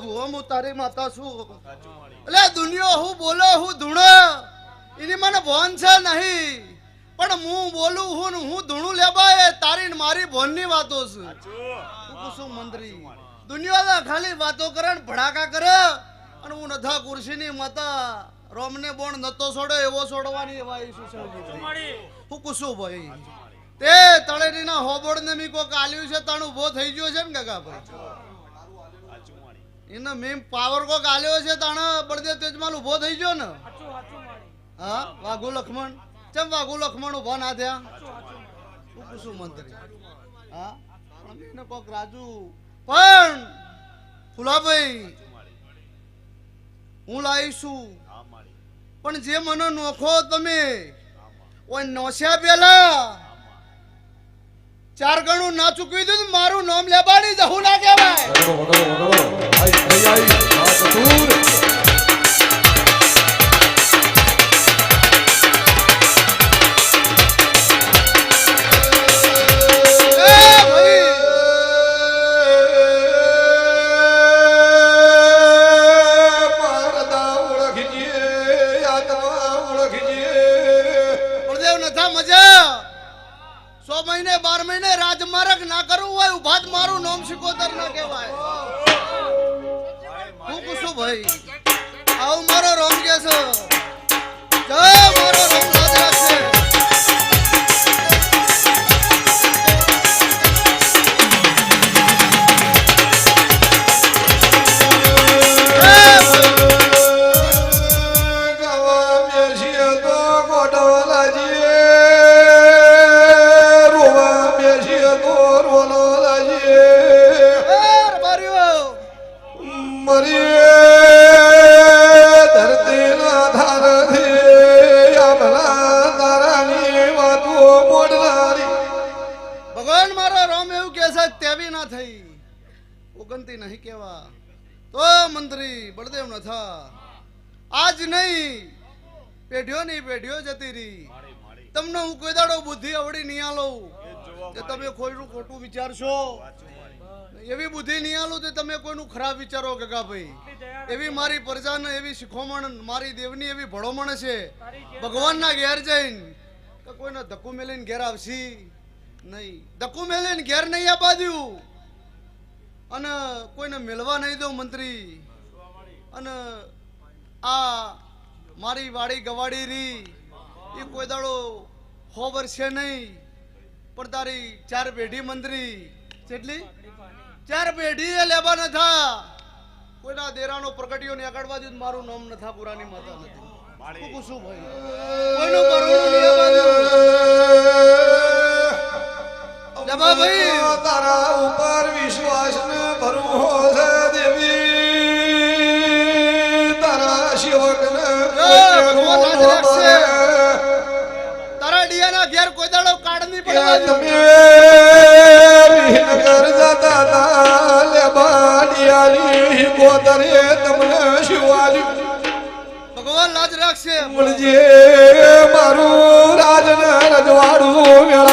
ભુવા હું તારી માતા છું એટલે દુનિયા હું બોલો હું ધૂણો એની મને ભોન છે નહીં પણ હું બોલું હું હું ધૂણું લેબાય તારી ને મારી ભોનની વાતો છે કુસુમ મંત્રી દુનિયા ખાલી વાતો કરે ને ભડાકા કરે અને હું નથા કુર્સીની માતા રોમને બોણ નતો છોડે એવો છોડવાની વાય શું હું કુસુમ ભાઈ તે તળેટીના હોબોડ ને મી કોક આલ્યું છે તાણ ઉભો થઈ ગયો છે ને કાકા ભાઈ એને મેં પાવર કોક આલ્યો છે તાણ બળદે તેજમાલ ઉભો થઈ ગયો ને હા વાઘુ લખમણ ચમ વાઘુ લખમણ ઉભા ના થયા હું કુસુમ મંત્રી હા એને કોક રાજુ પણ ફુલાભાઈ હું લાવીશું પણ જે મને નોખો તમે ઓય નોસ્યા પેલા 4 ગણું ના ચૂકવી દીધું મારું નામ લેબાની જહું ના કહેવાય મહિને 12 મહિને રાજમાર્ગ ના કરવું હોય ઉભાત મારું નામ સિકોતર ના કહેવાય હું કુસુમ ભાઈ આવ મારો રોમ કે છે જય મારો રોમ રાજ છે नहीं केवा तो मंत्री बलदेव न था आज नहीं पेढ़ियो जती रही तमने हूँ कोई दाड़ो बुद्धि अवड़ी नहीं आलो ते तमे कोईनु खोटू विचारशो एवी बुद्धि नहीं आलो ते तमे कोईनु खराब विचारो गगा भाई एवी मारी प्रजाने एवी शिखोमण मारी देवनी एवी भड़ोमण छे भगवान ना घेर जईन तो कोईने धक्कू मेलीने घेर आवशी नहीं धक्कू मेलीने घेर नहीं आबा द्यु અને કોઈને મેળવા નહીં દઉં મંત્રી અને આ મારી વાડી ગવાડી રી એ કોઈ દાડો 100 વર્ષે નહીં પણ તારી 4 પેઢી મંત્રી કેટલી 4 પેઢી એ લેવા ન થા કોઈના દેરાનો પ્રગટિયો ને આગળવા દીધું મારું નામ ન થા પુરાની માતા નથી હું કુસુમ ભાઈ કોઈનો બરોડો લેવા દો લેવા ભાઈ તારા ઉપર વિશ્વાસ ન ભરોસે દેવી તારા સેવક ને તારા ડિયાના ઘેર કોઈ દાડો કાઢ નહીં પડવા તમે વિહન કર જતા તા લે બાડિયાની ગોતરે તમને શિવાલી ભગવાન લાજ રાખશે મળજે મારું રાજન રજવાડું મેળા